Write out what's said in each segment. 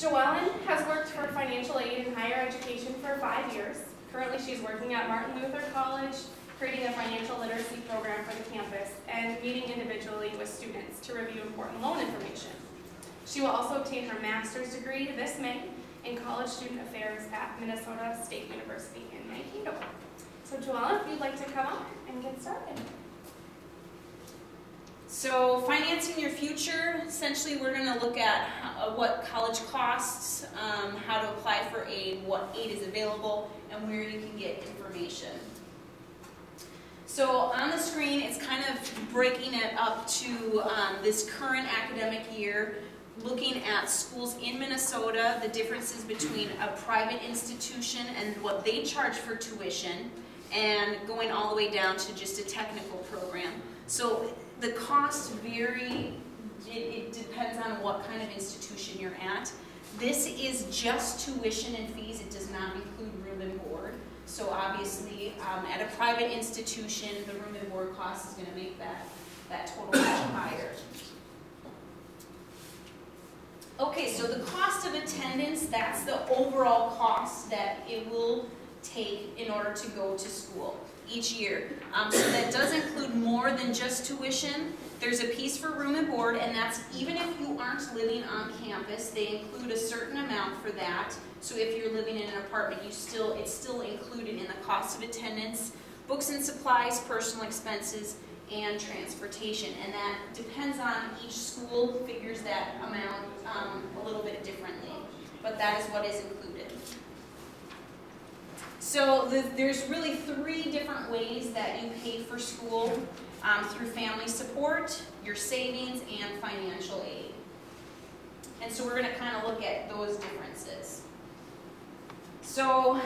JoElyn has worked for financial aid in higher education for 5 years. Currently, she's working at Martin Luther College, creating a financial literacy program for the campus and meeting individually with students to review important loan information. She will also obtain her master's degree this May in college student affairs at Minnesota State University in Mankato. So JoElyn, if you'd like to come up and get started. So financing your future, essentially we're going to look at what college costs, how to apply for aid, what aid is available, and where you can get information. So on the screen, it's kind of breaking it up to this current academic year, looking at schools in Minnesota, the differences between a private institution and what they charge for tuition, and going all the way down to just a technical program. So the costs vary, it depends on what kind of institution you're at. This is just tuition and fees, it does not include room and board. So obviously, at a private institution, the room and board cost is going to make that total much higher. Okay, so the cost of attendance, that's the overall cost that it will take in order to go to school each year. So that does include more than just tuition. There's a piece for room and board, and that's even if you aren't living on campus, they include a certain amount for that. So if you're living in an apartment, it's still included in the cost of attendance, books and supplies, personal expenses, and transportation. And that depends on each school, figures that amount a little bit differently. But that is what is included. So there's really 3 different ways that you pay for school, through family support, your savings, and financial aid. And so we're going to kind of look at those differences. So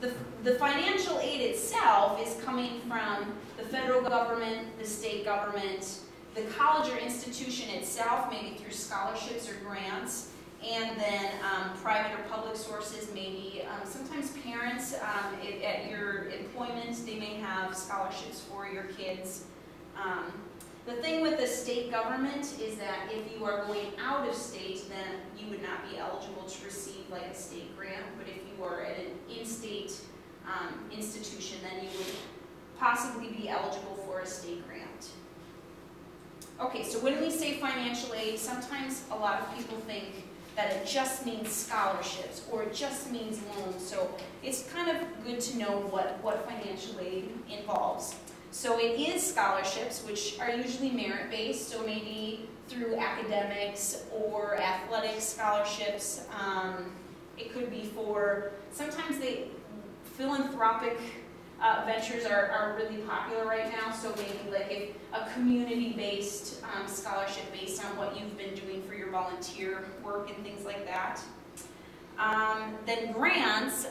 the financial aid itself is coming from the federal government, the state government, the college or institution itself, maybe through scholarships or grants, and then private or public sources, maybe sometimes parents at your employment, they may have scholarships for your kids. The thing with the state government is that if you are going out of state, then you would not be eligible to receive like a state grant, but if you are at an in-state institution, then you would possibly be eligible for a state grant. Okay, so when we say financial aid, sometimes a lot of people think that it just means scholarships or it just means loans. So it's kind of good to know what financial aid involves. So it is scholarships, which are usually merit-based, so maybe through academics or athletic scholarships. It could be for, sometimes philanthropic ventures are really popular right now, so maybe like a community-based scholarship based on what you've been doing for your volunteer work and things like that. Then grants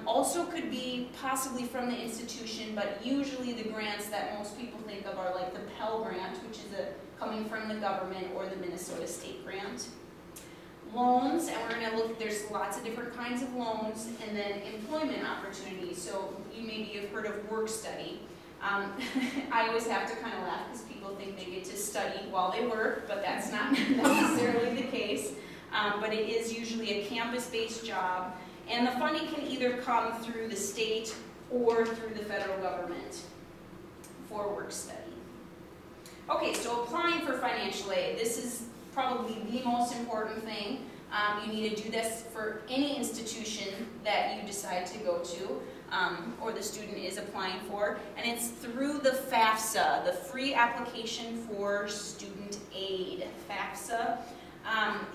also could be possibly from the institution, but usually the grants that most people think of are like the Pell Grant, which is coming from the government, or the Minnesota State Grant. Loans, and we're going to look, there's lots of different kinds of loans, and then employment opportunities. So you maybe have heard of work study. I always have to kind of laugh because people think they get to study while they work, but that's not necessarily the case. But it is usually a campus-based job, and the funding can either come through the state or through the federal government for work study. Okay, so applying for financial aid. This is probably the most important thing. You need to do this for any institution that you decide to go to, or the student is applying for, and it's through the FAFSA, the Free Application for Student Aid, FAFSA.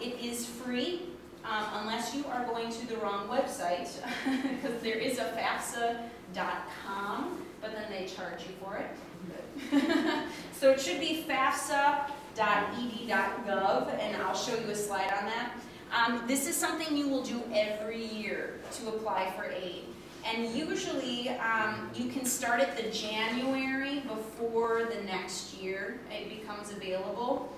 It is free unless you are going to the wrong website, because there is a FAFSA.com, but then they charge you for it. So it should be FAFSA.ed.gov, and I'll show you a slide on that. This is something you will do every year to apply for aid. And usually you can start at the January before the next year it becomes available.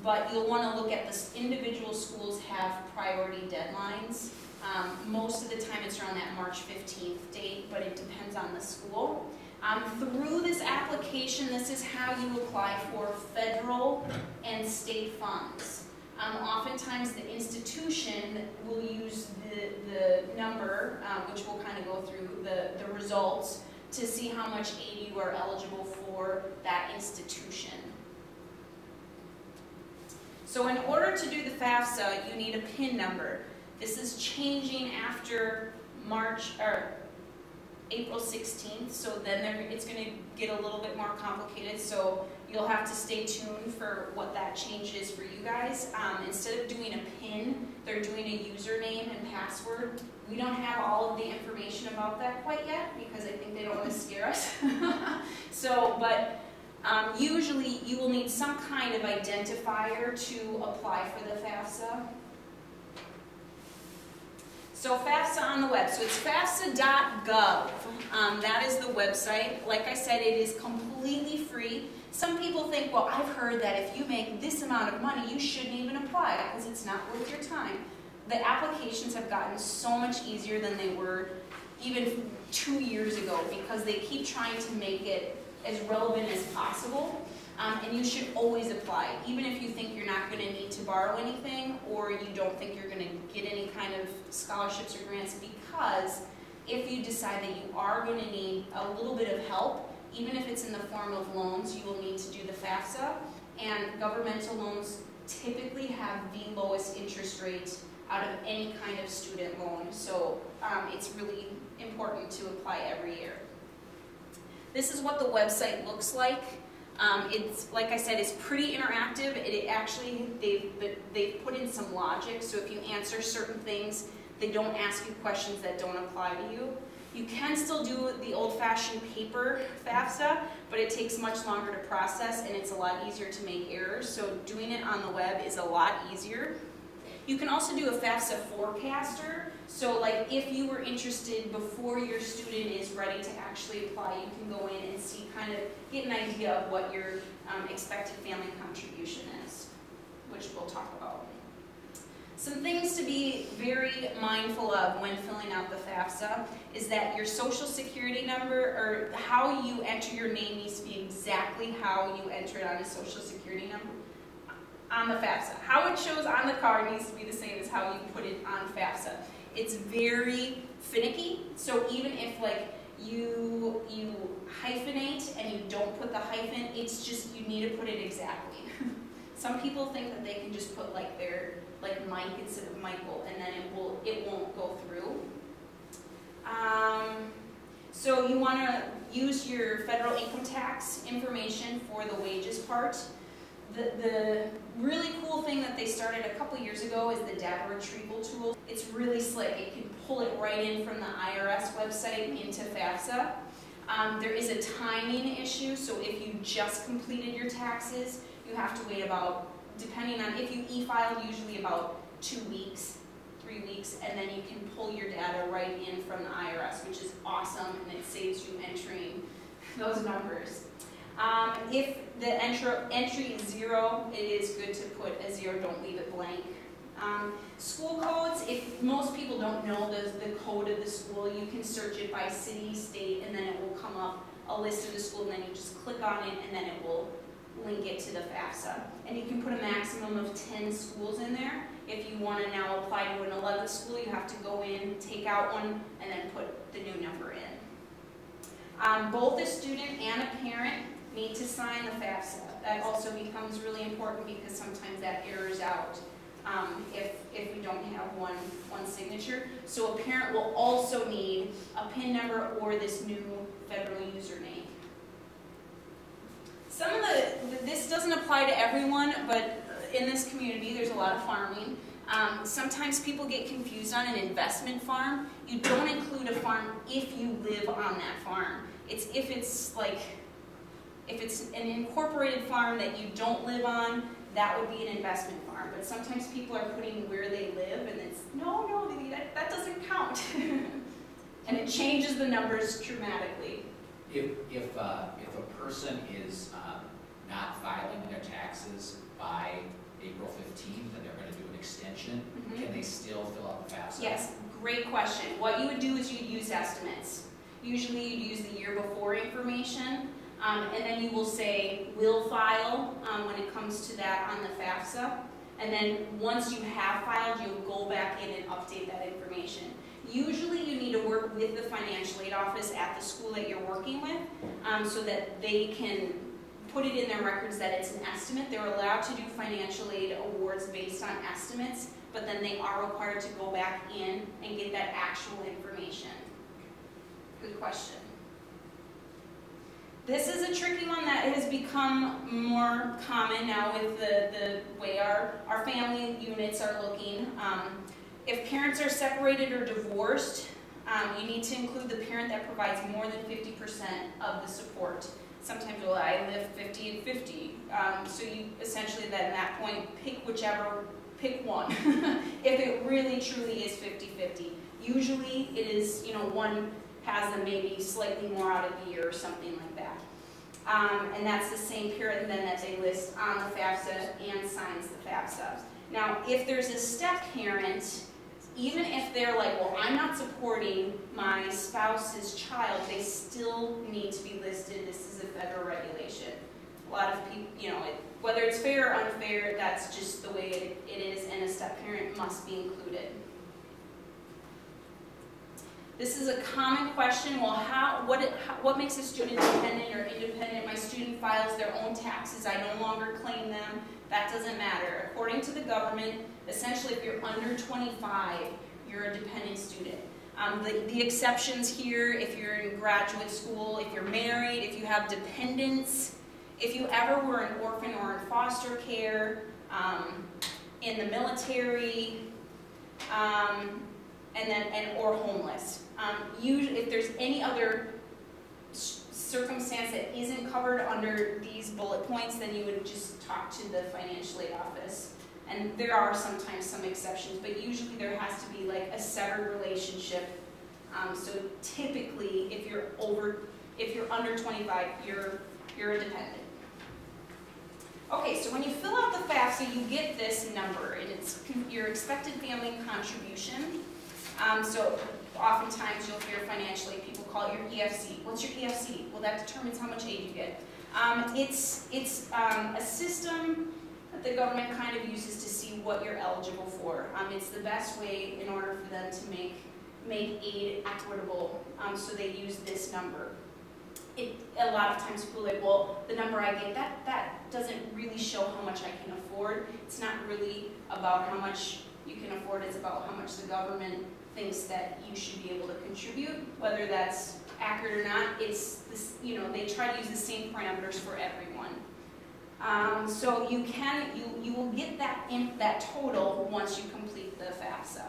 But you'll want to look at the individual schools have priority deadlines. Most of the time it's around that March 15th date, but it depends on the school. Through this application, this is how you apply for federal and state funds. Oftentimes the institution will use the number, which we'll kind of go through the results, to see how much aid you are eligible for that institution. So in order to do the FAFSA, you need a PIN number. This is changing after April 16th, so then it's going to get a little bit more complicated, so you'll have to stay tuned for what that change is for you guys. Instead of doing a PIN, they're doing a username and password. We don't have all of the information about that quite yet because I think they don't want to scare us. But usually you will need some kind of identifier to apply for the FAFSA. So FAFSA on the web, so it's FAFSA.gov. That is the website. Like I said, it is completely free. Some people think, well, I've heard that if you make this amount of money, you shouldn't even apply because it's not worth your time. The applications have gotten so much easier than they were even 2 years ago because they keep trying to make it as relevant as possible. And you should always apply, even if you think you're not going to need to borrow anything or you don't think you're going to get any kind of scholarships or grants, because if you decide that you are going to need a little bit of help, even if it's in the form of loans, you will need to do the FAFSA. And governmental loans typically have the lowest interest rate out of any kind of student loan. So it's really important to apply every year. This is what the website looks like. It's, like I said, it's pretty interactive. It actually, they've put in some logic, so if you answer certain things, they don't ask you questions that don't apply to you. You can still do the old-fashioned paper FAFSA, but it takes much longer to process and it's a lot easier to make errors, so doing it on the web is a lot easier. You can also do a FAFSA forecaster, so like if you were interested before your student is ready to actually apply, you can go in and see, kind of get an idea of what your expected family contribution is, which we'll talk about. Some things to be very mindful of when filling out the FAFSA is that your social security number, or how you enter your name, needs to be exactly how you enter it on a social security number on the FAFSA. How it shows on the card needs to be the same as how you put it on FAFSA. It's very finicky, so even if like you hyphenate and you don't put the hyphen, it's just, you need to put it exactly. Some people think that they can just put like their Mike instead of Michael, and then it won't go through. So you want to use your federal income tax information for the wages part. The really cool thing that they started a couple years ago is the data retrieval tool. It's really slick. It can pull it right in from the IRS website into FAFSA. There is a timing issue, so if you just completed your taxes, you have to wait about, depending on if you e-filed, usually about 2 weeks, 3 weeks, and then you can pull your data right in from the IRS, which is awesome, and it saves you entering those numbers. If the entry is 0, it is good to put a 0, don't leave it blank. School codes, if most people don't know the code of the school, you can search it by city, state, and then it will come up a list of the school, and then you just click on it, and then it will link it to the FAFSA. And you can put a maximum of 10 schools in there. If you want to now apply to an 11th school, you have to go in, take out one, and then put the new number in. Both a student and a parent need to sign the FAFSA. That also becomes really important because sometimes that errors out if we don't have one signature. So a parent will also need a PIN number or this new federal username. Some of this doesn't apply to everyone, but in this community there's a lot of farming. Sometimes people get confused on an investment farm. You don't include a farm if you live on that farm. It's if it's an incorporated farm that you don't live on, that would be an investment farm. But sometimes people are putting where they live, and it's, no, that doesn't count. And it changes the numbers dramatically. If a person is not filing their taxes by April 15th and they're going to do an extension, can they still fill out the FAFSA? Yes, great question. What you would do is you'd use estimates. Usually you'd use the year before information, and then you will say will file when it comes to that on the FAFSA. and then once you have filed, you'll go back in and update that information. Usually you need to work with the financial aid office at the school that you're working with so that they can put it in their records that it's an estimate. They're allowed to do financial aid awards based on estimates, but then they are required to go back in and get that actual information. Good question. This is a tricky one that has become more common now with the way our family units are looking. If parents are separated or divorced, you need to include the parent that provides more than 50% of the support. Sometimes, well, I live 50 and 50. So you essentially then at that point pick one. If it really truly is 50-50. Usually it is, one has them maybe slightly more out of the year or something like that. And that's the same parent then that they list on the FAFSA and signs the FAFSA. Now, if there's a step parent, even if they're like, well, I'm not supporting my spouse's child, they still need to be listed. This is a federal regulation. A lot of people, whether it's fair or unfair, that's just the way it is, and a step parent must be included. This is a common question. Well, what makes a student dependent or independent? My student files their own taxes. I no longer claim them. That doesn't matter. According to the government, essentially, if you're under 25, you're a dependent student. The exceptions here, if you're in graduate school, if you're married, if you have dependents, if you ever were an orphan or in foster care, in the military, or homeless. Usually, if there's any other circumstance that isn't covered under these bullet points, then you would just talk to the financial aid office. And there are sometimes some exceptions, but usually there has to be like a severed relationship. So typically, if you're under 25, you're a dependent. Okay, so when you fill out the FAFSA, you get this number, and it's your expected family contribution. So oftentimes you'll hear financial aid people call it your EFC. What's your EFC? Well, that determines how much aid you get. It's a system that the government kind of uses to see what you're eligible for. It's the best way in order for them to make aid equitable, so they use this number. A lot of times people are like, well, the number I get, that doesn't really show how much I can afford. It's not really about how much you can afford, it's about how much the government thinks that you should be able to contribute. Whether that's accurate or not, it's this, they try to use the same parameters for everyone. So you will get that total once you complete the FAFSA.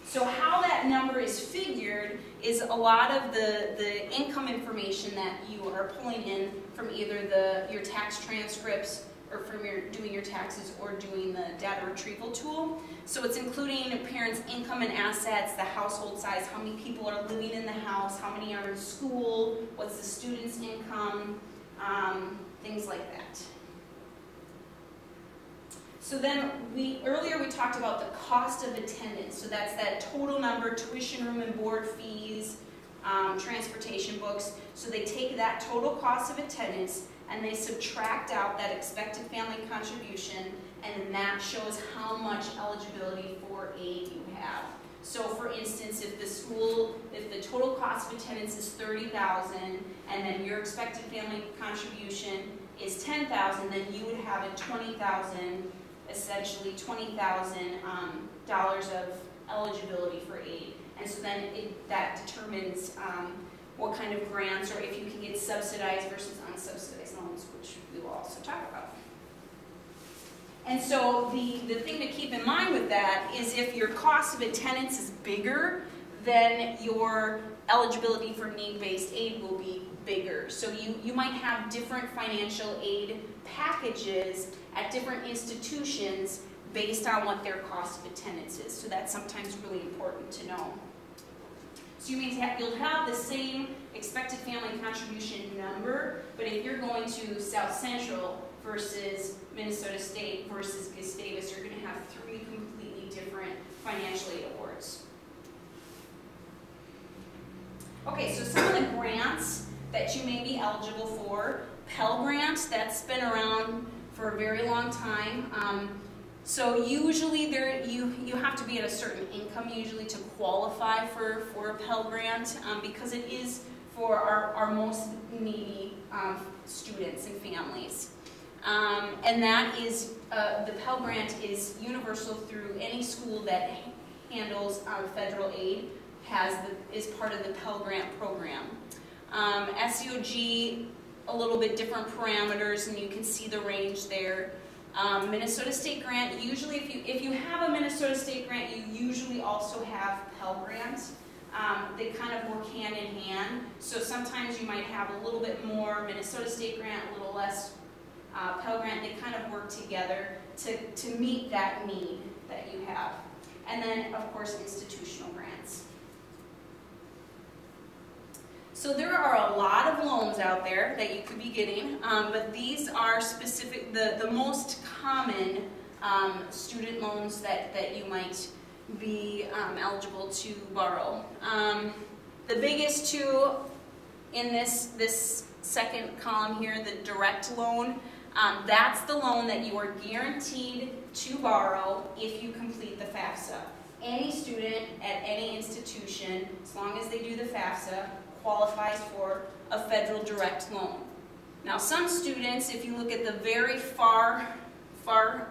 So how that number is figured is a lot of the income information that you are pulling in from either your tax transcripts or from doing your taxes or doing the data retrieval tool. So it's including parents' income and assets, the household size, how many people are living in the house, how many are in school, what's the student's income, things like that. So then earlier we talked about the cost of attendance. So that's that total number, tuition, room and board fees, transportation, books. So they take that total cost of attendance and they subtract out that expected family contribution, and then that shows how much eligibility for aid you have. So for instance, if the total cost of attendance is $30,000 and then your expected family contribution is $10,000, then you would have a essentially $20,000 of eligibility for aid. And so then that determines what kind of grants, or if you can get subsidized versus unsubsidized loans, which we will also talk about. And so the thing to keep in mind with that is if your cost of attendance is bigger, then your eligibility for need-based aid will be bigger. So you might have different financial aid packages at different institutions based on what their cost of attendance is. So that's sometimes really important to know. So you'll have the same expected family contribution number, but if you're going to South Central versus Minnesota State versus Gustavus, you're going to have 3 completely different financial aid awards. Okay, so some of the grants that you may be eligible for. Pell Grant, that's been around for a very long time. So usually you have to be at a certain income usually to qualify for a Pell Grant because it is for our most needy students and families. And that is, the Pell Grant is universal through any school that handles federal aid, is part of the Pell Grant program. SEOG, a little bit different parameters, and you can see the range there. Minnesota State Grant, usually if you have a Minnesota State Grant, you usually also have Pell Grant. They kind of work hand in hand, so sometimes you might have a little bit more Minnesota State Grant, a little less Pell Grant. They kind of work together to meet that need that you have. And then, of course, institutional grants. So there are a lot of loans out there that you could be getting, but these are specific, the most common student loans that you might be eligible to borrow. The biggest two in this second column here, the direct loan, that's the loan that you are guaranteed to borrow if you complete the FAFSA. Any student at any institution, as long as they do the FAFSA, qualifies for a federal direct loan. Now some students, if you look at the very far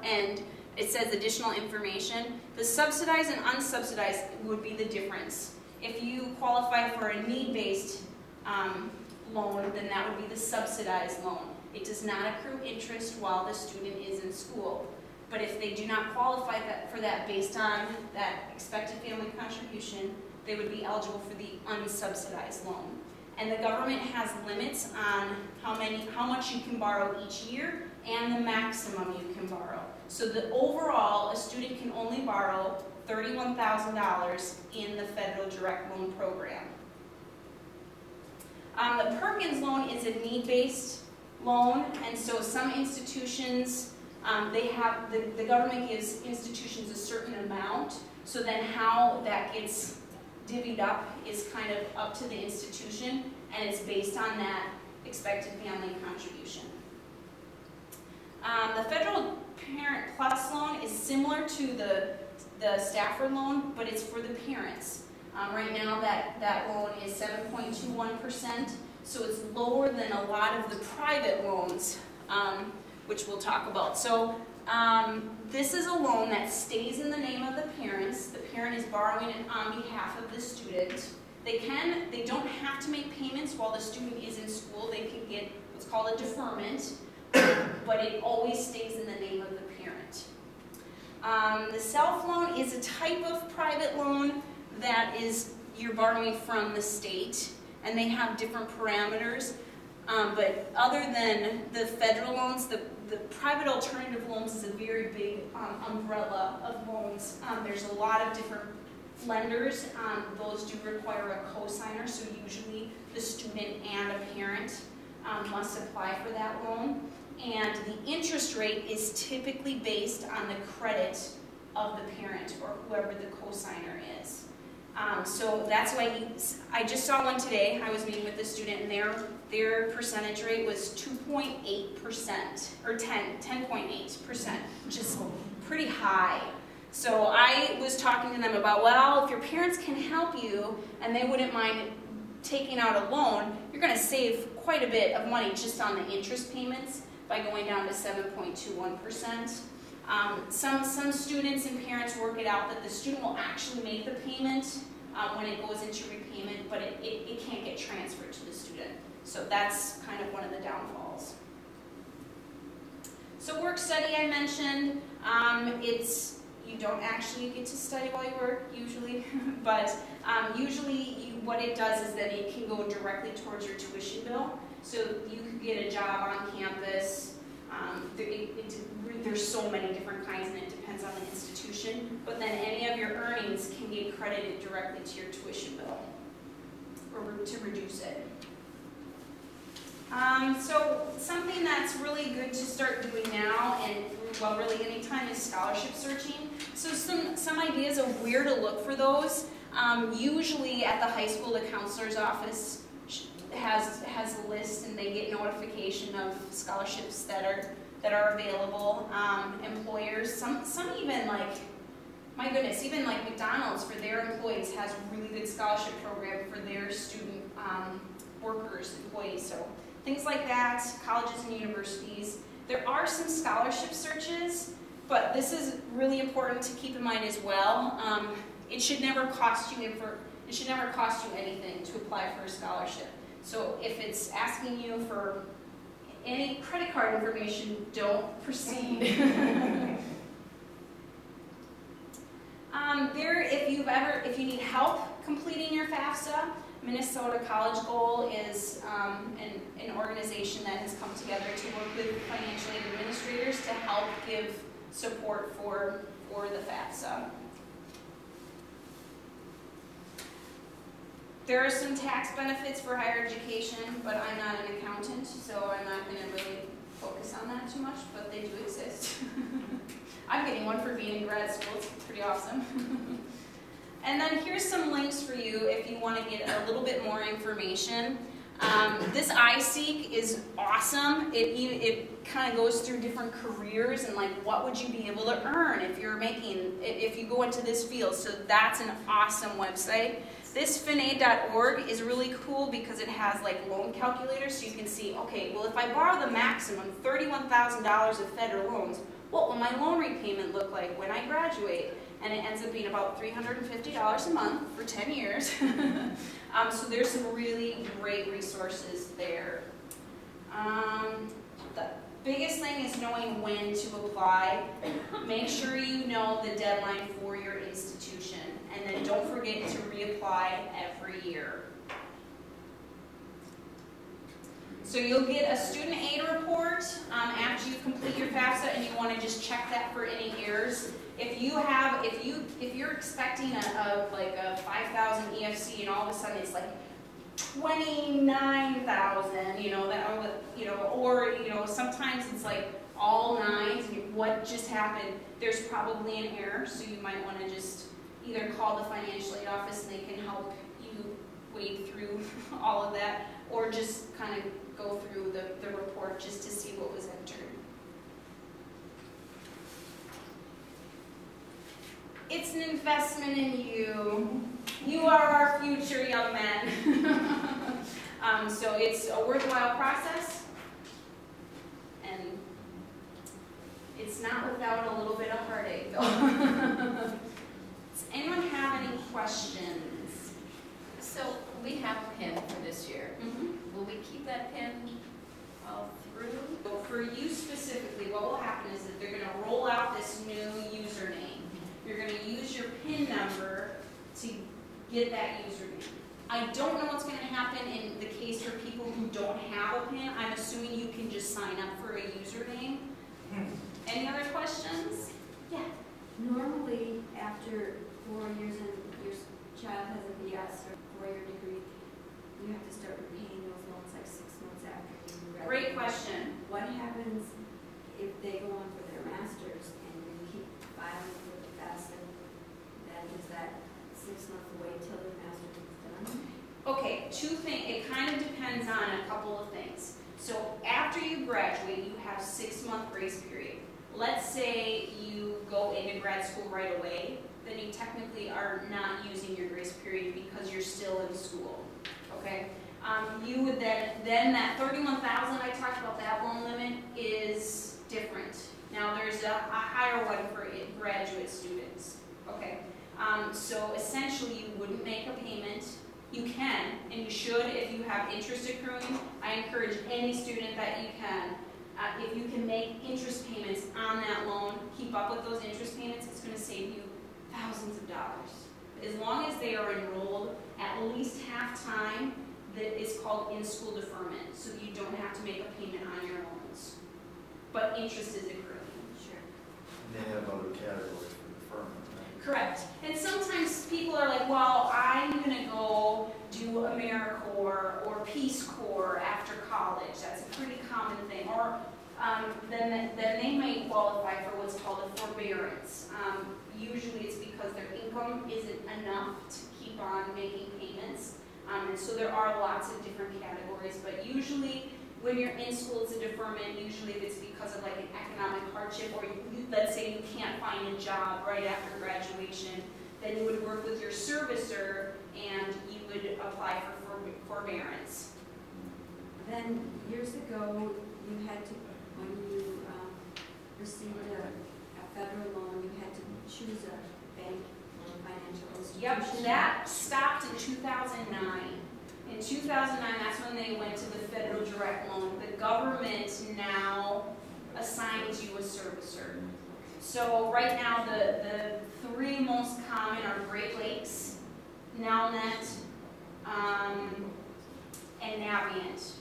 end, it says additional information. The subsidized and unsubsidized would be the difference. If you qualify for a need-based loan, then that would be the subsidized loan. It does not accrue interest while the student is in school. But if they do not qualify for that based on that expected family contribution, they would be eligible for the unsubsidized loan. And the government has limits on how much you can borrow each year and the maximum you can borrow. So that overall, a student can only borrow $31,000 in the federal direct loan program. The Perkins loan is a need-based loan, and so some institutions, the government gives institutions a certain amount, so then how that gets divvied up is kind of up to the institution, and it's based on that expected family contribution. The Federal Parent Plus loan is similar to the Stafford loan, but it's for the parents. Right now that loan is 7.21%, so it's lower than a lot of the private loans, which we'll talk about. So this is a loan that stays in the name of the parents. The parent is borrowing it on behalf of the student. They don't have to make payments while the student is in school. They can get what's called a deferment, but it always stays in the name of the parent. The self loan is a type of private loan that you're borrowing from the state, and they have different parameters. But other than the federal loans, the private alternative loans is a very big umbrella of loans. There's a lot of different lenders. Those do require a cosigner, so usually the student and a parent must apply for that loan. And the interest rate is typically based on the credit of the parent or whoever the cosigner is. So that's why I just saw one today. I was meeting with a student, and their percentage rate was 2.8%, or 10.8%, which is pretty high. So I was talking to them about, well, if your parents can help you and they wouldn't mind taking out a loan, you're going to save quite a bit of money just on the interest payments by going down to 7.21%. Some students and parents work it out that the student will actually make the payment when it goes into repayment, but it can't get transferred to the student. So that's kind of one of the downfalls. So work study I mentioned, you don't actually get to study while you work usually, but usually what it does is that it can go directly towards your tuition bill. So you could get a job on campus. There's so many different kinds, and it depends on the institution, but then any of your earnings can get credited directly to your tuition bill, or to reduce it. So something that's really good to start doing now, and well, really anytime, is scholarship searching. So some ideas of where to look for those. Usually at the high school, the counselor's office has a list, and they get notification of scholarships that that are available. Employers, some even like, my goodness, even like McDonald's for their employees has a really good scholarship program for their student workers, employees. So things like that, colleges and universities. There are some scholarship searches, but this is really important to keep in mind as well. It should never cost you anything to apply for a scholarship. So if it's asking you for any credit card information, don't proceed. If you need help completing your FAFSA, Minnesota College Goal is an organization that has come together to work with financial aid administrators to help give support for the FAFSA. There are some tax benefits for higher education, but I'm not an accountant, so I'm not going to really focus on that too much, but they do exist. I'm getting one for being in grad school. It's pretty awesome. And then here's some links for you if you want to get a little bit more information. This iSeek is awesome. It kind of goes through different careers and like what would you be able to earn if you go into this field. So that's an awesome website. This finaid.org is really cool because it has like loan calculators, so you can see, okay, well if I borrow the maximum $31,000 of federal loans, what will my loan repayment look like when I graduate? And it ends up being about $350 a month for 10 years. So there's some really great resources there. The biggest thing is knowing when to apply. Make sure you know the deadline for your institution. And then don't forget to reapply every year. So you'll get a student aid report after you complete your FAFSA, and you want to just check that for any errors. If you're expecting like a 5,000 EFC and all of a sudden it's like 29,000, or sometimes it's like all nines. What just happened? There's probably an error, so you might want to just either call the financial aid office and they can help you wade through all of that, or just kind of go through the report just to see what was entered. It's an investment in you. You are our future, young men. So it's a worthwhile process, and it's not without a little bit of heartache, though. Does anyone have any questions? So we have a PIN for this year. Mm-hmm. Will we keep that PIN all through? So for you specifically, what will happen is that they're going to roll out this new username. You're going to use your PIN number to get that username. I don't know what's going to happen in the case for people who don't have a PIN. I'm assuming you can just sign up for a username. Any other questions? Yeah. Normally, after 4 years and your child has a BS or 4-year degree, you have to start repaying those loans like 6 months after you graduate. Great question. What happens if they go on for their master's and you keep filing for the FAFSA? Then is that 6 months away till the master's is done? Okay, two things. It kind of depends on a couple of things. So after you graduate, you have 6-month grace period. Let's say you go into grad school right away, then you technically are not using your grace period because you're still in school. Okay? You would then that 31,000 I talked about, that loan limit is different. Now there's a higher one for graduate students. Okay? So essentially you wouldn't make a payment. You can, and you should if you have interest accruing. I encourage any student that you can. If you can make interest payments on that loan, keep up with those interest payments, it's going to save you thousands of dollars. As long as they are enrolled at least half time, that is called in-school deferment, so you don't have to make a payment on your loans. But interest is accruing. Sure. And they have other categories for deferment, right? Correct. And sometimes people are like, well, I'm going to go do AmeriCorps or Peace Corps after college. That's a pretty common thing. Or then they may qualify for what's called a forbearance. Usually it's because their income isn't enough to keep on making payments. And so there are lots of different categories, but usually When you're in school, it's a deferment. Usually if it's because of like an economic hardship, or let's say you can't find a job right after graduation, then you would work with your servicer and you would apply for forbearance. Then years ago, you had to, when you received a federal loan, you had to choose a bank or a financial institution. Yep, that stopped in 2009. In 2009, that's when they went to the federal direct loan. The government now assigns you a servicer. So right now, the three most common are Great Lakes, Nelnet, and Navient.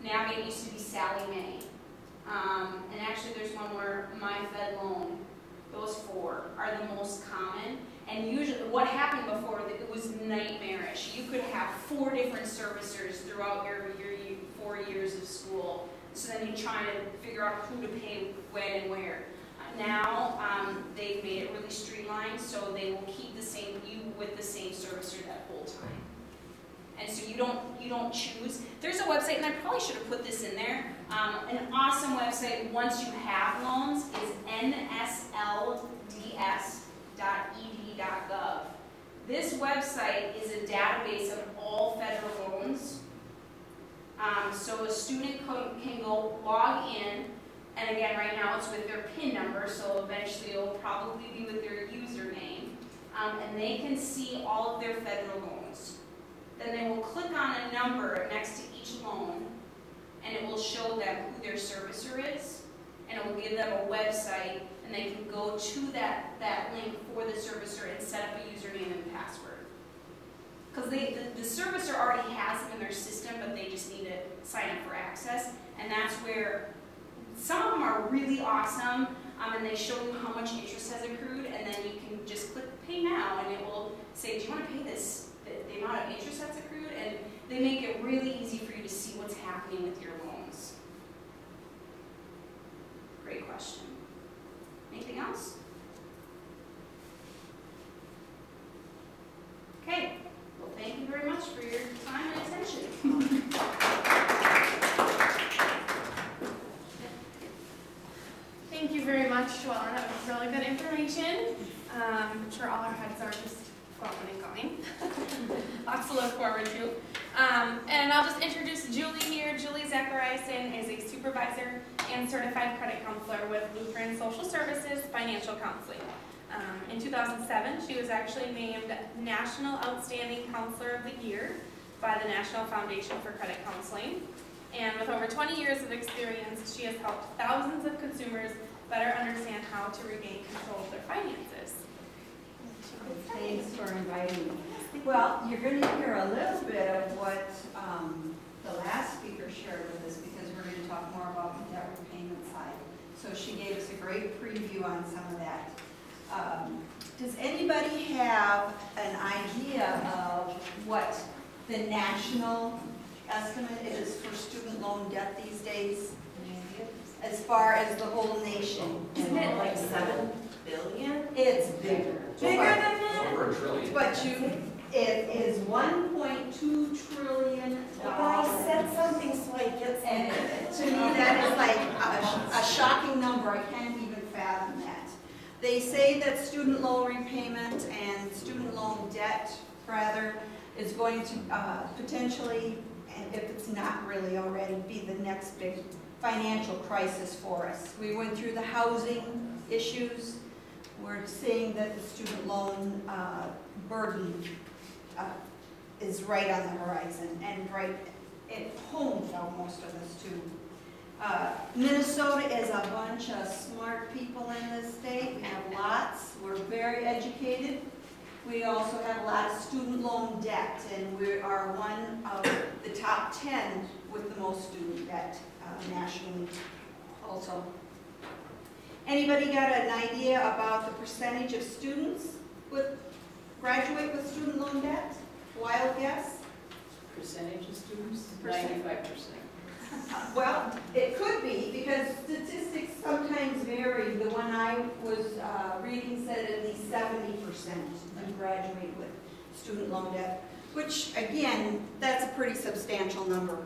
Navient used to be Sallie Mae. And actually there's one where My Fed Loan. Those four are the most common. And usually what happened before, it was nightmarish. You could have 4 different servicers throughout your 4 years of school. So then you try to figure out who to pay when and where. Now they've made it really streamlined, so they will keep you with the same servicer that whole time. And so you don't choose. There's a website, and I probably should have put this in there. An awesome website once you have loans is nslds.ed.gov. This website is a database of all federal loans. So a student can go log in, and again, right now it's with their PIN number, so eventually it'll probably be with their username, and they can see all of their federal loans. Then they will click on a number next to each loan, and it will show them who their servicer is, and it will give them a website, and they can go to that link for the servicer and set up a username and password. Because the servicer already has them in their system, but they just need to sign up for access, and that's where some of them are really awesome, and they show you how much interest has accrued, and then you can just click pay now, and it will say, do you want to pay this? The amount of interest that's accrued, and they make it really easy for you to see what's happening with your loans. Great question. Anything else? Okay. Well, thank you very much for your time and attention. Thank you very much, JoElyn. That was really good information. I'm sure all our heads are just going and going. Lots to look forward to. And I'll just introduce Julie here. Julie Zachariason is a supervisor and certified credit counselor with Lutheran Social Services Financial Counseling. In 2007, she was actually named National Outstanding Counselor of the Year by the National Foundation for Credit Counseling. And with over 20 years of experience, she has helped thousands of consumers better understand how to regain control of their finances. Thanks for inviting me. Well, you're going to hear a little bit of what the last speaker shared with us, because we're going to talk more about the debt repayment side. So she gave us a great preview on some of that. Does anybody have an idea of what the national estimate is for student loan debt these days, as far as the whole nation? Isn't it like 7 billion? It's bigger. Bigger than that? Over $1 trillion. But it is $1.2 trillion. I said something so I get And to me, that is like a shocking number. I can't even fathom that. They say that student loan repayment and student loan debt, rather, is going to potentially, and if it's not really already, be the next big financial crisis for us. We went through the housing issues. We're seeing that the student loan burden is right on the horizon, and right at home for most of us too. Minnesota is a bunch of smart people in this state. We have lots. We're very educated. We also have a lot of student loan debt, and we are one of the top 10 with the most student debt nationally also. Anybody got an idea about the percentage of students graduate with student loan debt? Wild guess? Percentage of students? 95%. 95%. Well, it could be, because statistics sometimes vary. The one I was reading said at least 70% do graduate with student loan debt, which, again, that's a pretty substantial number.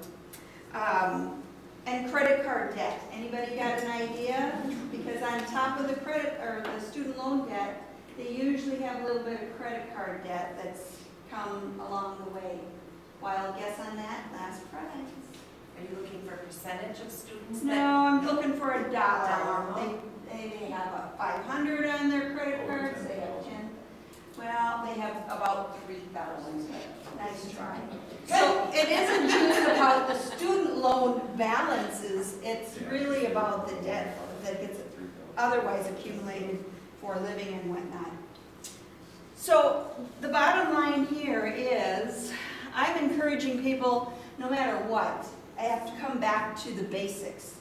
And credit card debt. Anybody got an idea? Because on top of the credit or the student loan debt, they usually have a little bit of credit card debt that's come along the way. Wild guess on that? Last prize. Are you looking for a percentage of students No, that? I'm looking for a dollar. Dollar. They have a 500 on their credit cards. They have 10. Well, they have about 3,000. Nice try. So it isn't just about the student loan balances. It's really about the debt that gets otherwise accumulated for a living and whatnot. So the bottom line here is I'm encouraging people, no matter what, I have to come back to the basics.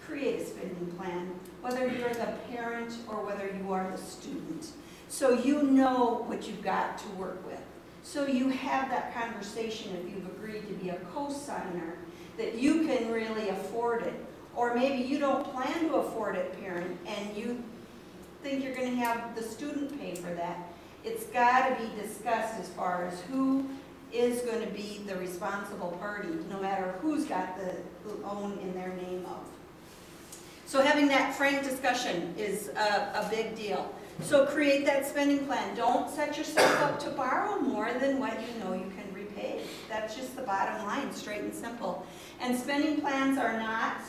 Create a spending plan, whether you're the parent or whether you are the student. So you know what you've got to work with. So you have that conversation if you've agreed to be a co-signer, that you can really afford it. Or maybe you don't plan to afford it, parent, and you think you're going to have the student pay for that. It's got to be discussed as far as who is going to be the responsible party, no matter who's got the loan in their name of. So having that frank discussion is a big deal. So create that spending plan. Don't set yourself up to borrow more than what you know you can repay. That's just the bottom line, straight and simple. And spending plans are not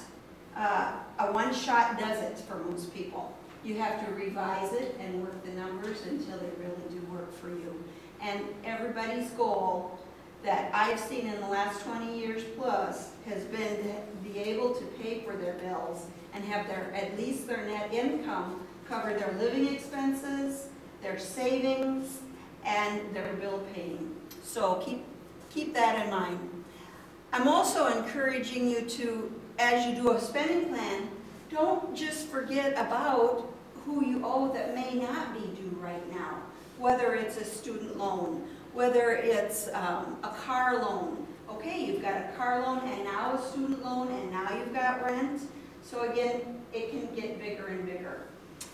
a one-shot does it for most people. You have to revise it and work the numbers until they really do work for you. And everybody's goal that I've seen in the last 20 years plus has been to be able to pay for their bills and have their at least their net income cover their living expenses, their savings, and their bill paying. So keep that in mind. I'm also encouraging you to, as you do a spending plan, don't just forget about who you owe that may not be due right now. Whether it's a student loan, whether it's a car loan. Okay, you've got a car loan and now a student loan and now you've got rent. So again, it can get bigger and bigger.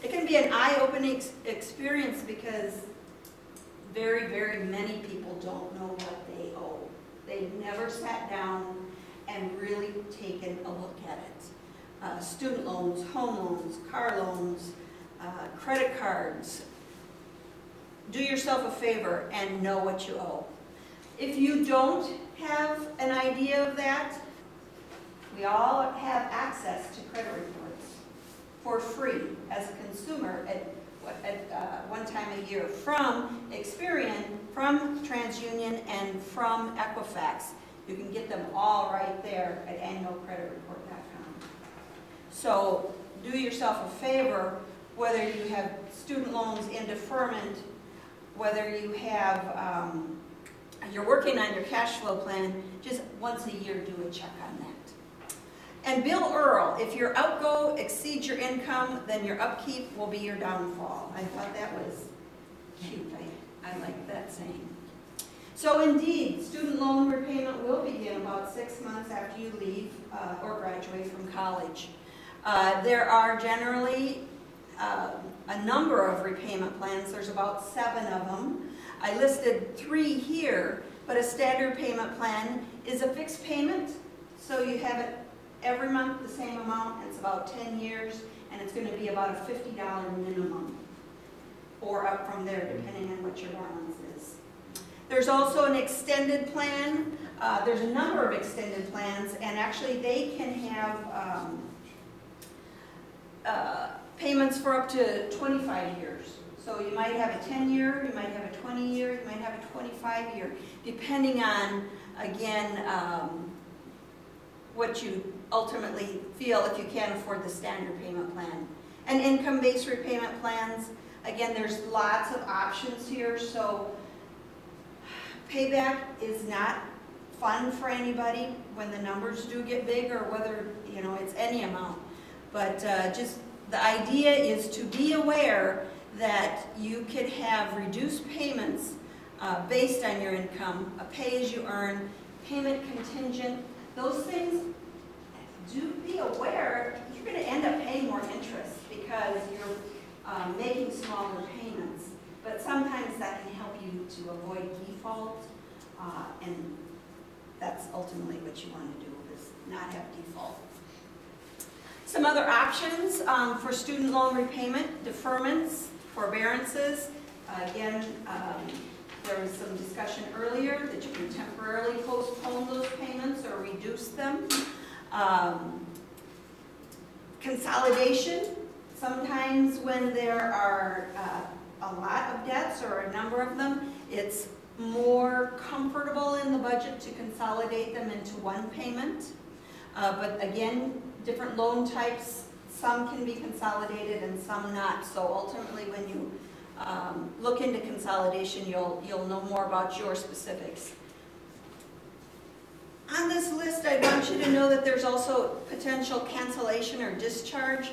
It can be an eye-opening experience because very, very many people don't know what they owe. They've never sat down and really taken a look at it. Student loans, home loans, car loans, credit cards. Do yourself a favor and know what you owe. If you don't have an idea of that, we all have access to credit reports for free as a consumer at one time a year from Experian, from TransUnion, and from Equifax. You can get them all right there at annualcreditreport.com. So do yourself a favor, whether you have student loans in deferment, whether you have, you're working on your cash flow plan, just once a year do a check on that. And Bill Earl, if your outgo exceeds your income, then your upkeep will be your downfall. I thought that was cute. I like that saying. So indeed, student loan repayment will begin about 6 months after you leave or graduate from college. There are generally a number of repayment plans. There's about 7 of them. I listed 3 here, but a standard payment plan is a fixed payment, so you have it every month the same amount. It's about 10 years, and it's going to be about a $50 minimum, or up from there, depending on what your balance is. There's also an extended plan. There's a number of extended plans, and actually they can have payments for up to 25 years. So you might have a 10-year, you might have a 20-year, you might have a 25-year, depending on, again, what you ultimately feel if you can't afford the standard payment plan. And income-based repayment plans, again, there's lots of options here. So payback is not fun for anybody when the numbers do get big, or whether, you know, it's any amount. But just the idea is to be aware that you could have reduced payments based on your income, a pay-as-you-earn, payment contingent. Those things, do be aware you're going to end up paying more interest because you're making smaller payments. But sometimes that can help you to avoid default, and that's ultimately what you want to do, is not have default. Some other options for student loan repayment: deferments, forbearances. Again, there was some discussion earlier that you can temporarily postpone those payments or reduce them. Consolidation. Sometimes when there are a lot of debts or a number of them, it's more comfortable in the budget to consolidate them into one payment. But again, different loan types, some can be consolidated and some not. So ultimately, when you look into consolidation, you'll know more about your specifics. On this list, I want you to know that there's also potential cancellation or discharge,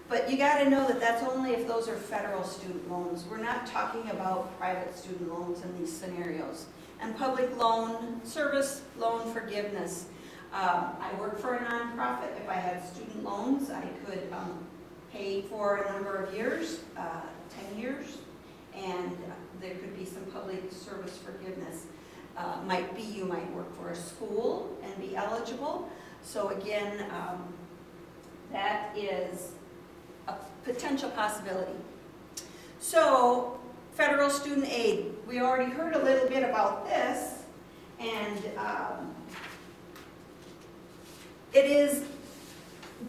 but you got to know that that's only if those are federal student loans. We're not talking about private student loans in these scenarios. And public loan, service loan forgiveness. I work for a nonprofit. If I had student loans, I could pay for a number of years, 10 years, and there could be some public service forgiveness. Might be you might work for a school and be eligible. So again, that is a potential possibility. So federal student aid, we already heard a little bit about this, and it is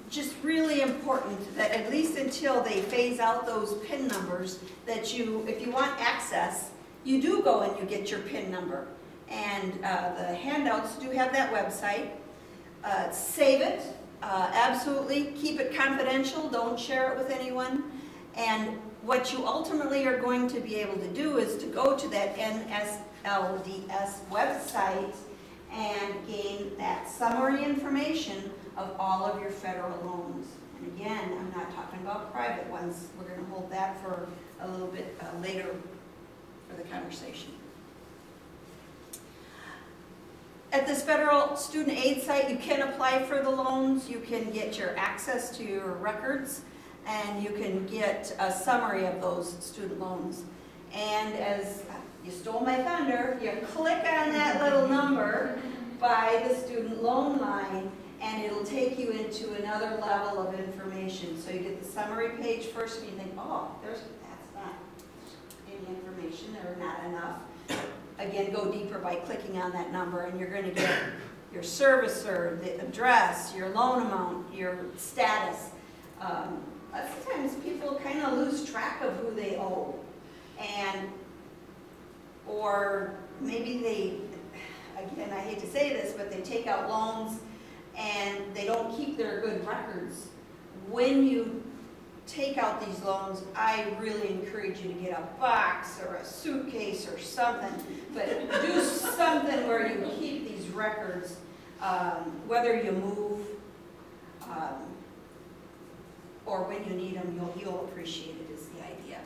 just really important that at least until they phase out those PIN numbers, that you, if you want access, you do go and you get your PIN number. And the handouts do have that website. Save it, absolutely. Keep it confidential, don't share it with anyone. And what you ultimately are going to be able to do is to go to that NSLDS website and gain that summary information of all of your federal loans. And again, I'm not talking about private ones. We're going to hold that for a little bit later for the conversation. At this federal student aid site, you can apply for the loans, you can get your access to your records, and you can get a summary of those student loans. And as you stole my thunder, you click on that little number by the student loan line, and it'll take you into another level of information. So you get the summary page first, and you think, oh, that's not any information, or not enough. Again, go deeper by clicking on that number, and you're going to get your servicer, the address, your loan amount, your status. Sometimes people kind of lose track of who they owe, and or maybe they, again, I hate to say this, but they take out loans and they don't keep their good records. When you take out these loans, I really encourage you to get a box or a suitcase or something, but do something where you keep these records, whether you move or when you need them, you'll appreciate it is the idea.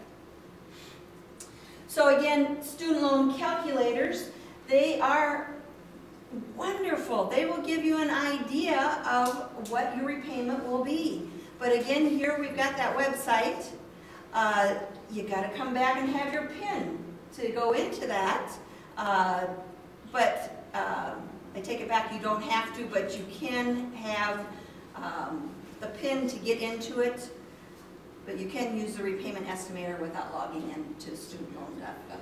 So again, student loan calculators, they are wonderful. They will give you an idea of what your repayment will be. But again, here we've got that website. You got to come back and have your PIN to go into that. But I take it back, you don't have to, but you can have the PIN to get into it. But you can use the repayment estimator without logging into studentloan.gov.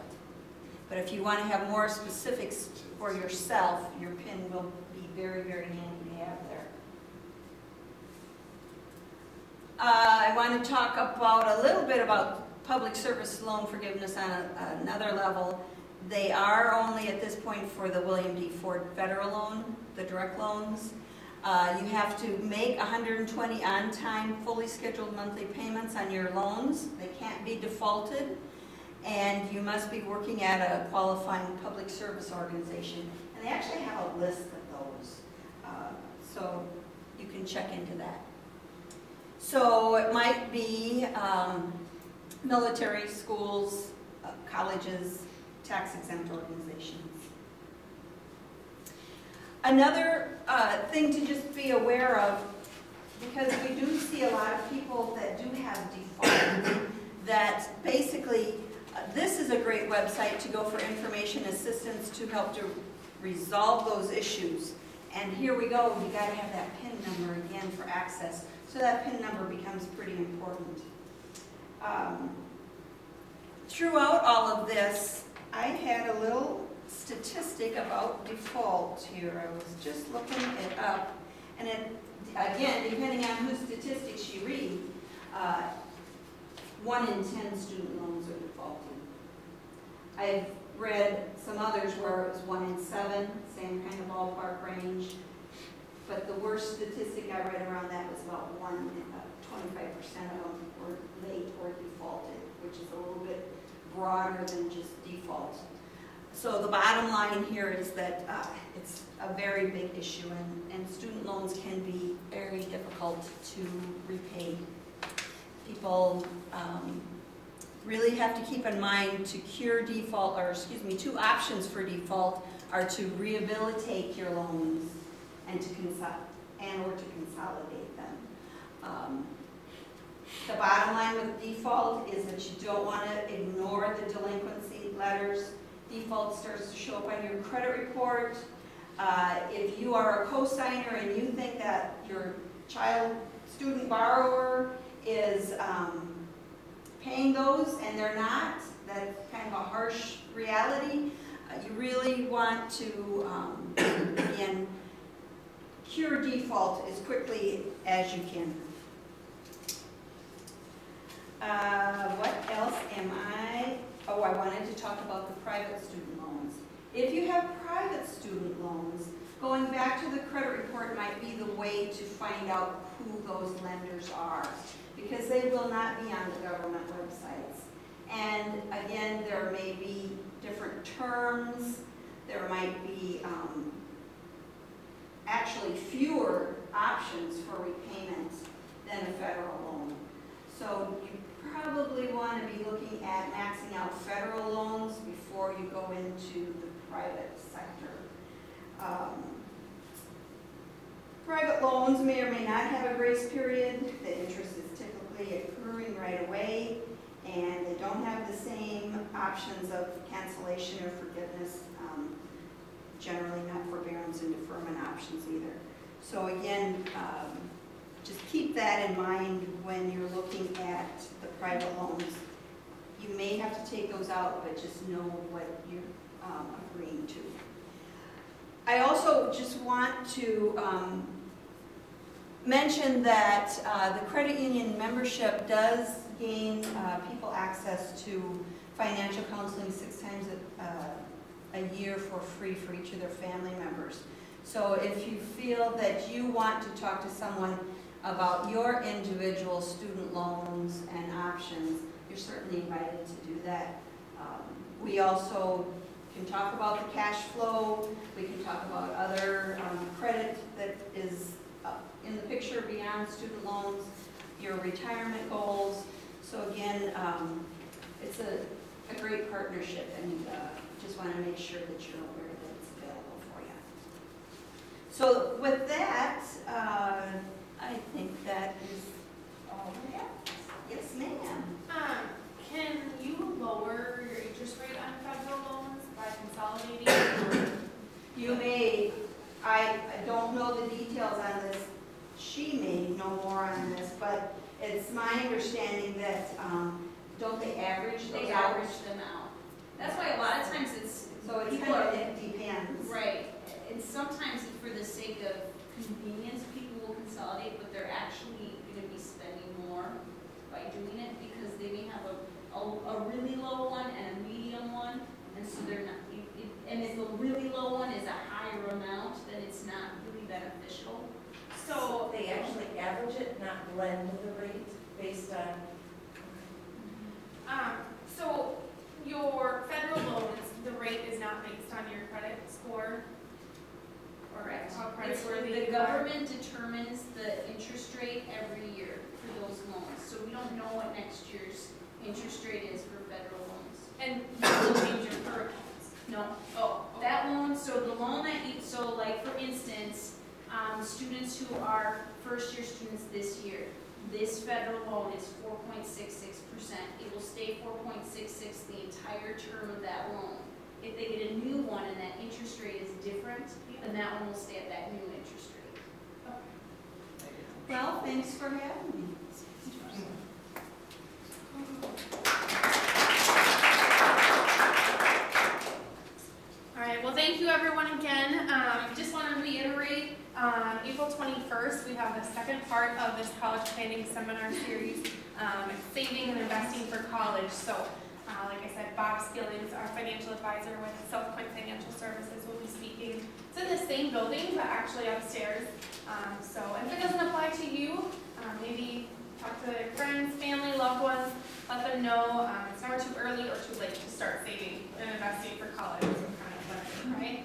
But if you want to have more specifics for yourself, your PIN will be very, very handy to have there. I want to talk about a little bit about public service loan forgiveness on another level. They are only at this point for the William D. Ford federal loan, the direct loans. You have to make 120 on-time, fully scheduled monthly payments on your loans. They can't be defaulted. And you must be working at a qualifying public service organization. And they actually have a list of those. So you can check into that. So it might be military, schools, colleges, tax-exempt organizations. Another thing to just be aware of, because we do see a lot of people that do have default, that basically this is a great website to go for information assistance to help to resolve those issues. And here we go, you gotta have that PIN number again for access. So that PIN number becomes pretty important. Throughout all of this, I had a little statistic about default here. I was just looking it up. And it, again, depending on whose statistics you read, 1 in 10 student loans are defaulting. I've read some others where it was 1 in 7, same kind of ballpark range. But the worst statistic I read around that was about 25% of them were late or defaulted, which is a little bit broader than just default. So the bottom line here is that it's a very big issue, and student loans can be very difficult to repay. People really have to keep in mind to cure default, or excuse me, 2 options for default are to rehabilitate your loans and to consolidate them. The bottom line with default is that you don't want to ignore the delinquency letters. Default starts to show up on your credit report. If you are a co-signer and you think that your student borrower is paying those and they're not, that's kind of a harsh reality. You really want to, again, cure default as quickly as you can. What else am I? Oh, I wanted to talk about the private student loans. If you have private student loans, going back to the credit report might be the way to find out who those lenders are, because they will not be on the government websites. And again, there may be different terms. There might be actually fewer options for repayment than a federal loan. So you probably want to be looking at maxing out federal loans before you go into the private sector. Private loans may or may not have a grace period. The interest is typically accruing right away, and they don't have the same options of cancellation or forgiveness, generally not forbearance and deferment options either. So again, just keep that in mind when you're looking at the private loans. You may have to take those out, but just know what you're agreeing to. I also just want to mention that the credit union membership does gain people access to financial counseling 6 times a year for free for each of their family members. So if you feel that you want to talk to someone about your individual student loans and options, you're certainly invited to do that. We also can talk about the cash flow. We can talk about other credit that is in the picture beyond student loans, your retirement goals. So again, it's a great partnership, and just want to make sure that you're aware that it's available for you. So with that, I think that is all I have. Yes, ma'am. Can you lower your interest rate on federal loans by consolidating? Or? You may. I don't know the details on this. She may know more on this, but it's my understanding that don't they average those They out? average them out. That's why a lot of times it's, So it's people kind of, are, it depends. right, and sometimes for the sake of convenience, people will consolidate, but they're actually going to be spending more by doing it because they may have a really low one and a medium one, and so they're not, and if the really low one is a higher amount, then it's not really beneficial. So they actually average it, not blend the rate based on? So your federal loans, the rate is not based on your credit score or how creditworthy The you are. government determines the interest rate every year for those loans, so we don't know what next year's interest rate is for federal loans. And you will change your current loans. No. Oh, okay. That loan, so the loan that you, so like for instance, students who are first-year students this year, this federal loan is 4.66%. It will stay 4.66 the entire term of that loan. if they get a new one and that interest rate is different, then that one will stay at that new interest rate. Well, thanks for having me. All right, well, thank you everyone again. Just want to reiterate, April 21st, we have the second part of this college planning seminar series, saving and investing for college. So, like I said, Bob Skillings, our financial advisor with SouthPoint Financial Services, will be speaking. It's in the same building, but actually upstairs. So if it doesn't apply to you, maybe talk to your friends, family, loved ones, let them know it's never too early or too late to start saving and investing for college. It's kind of fun, right?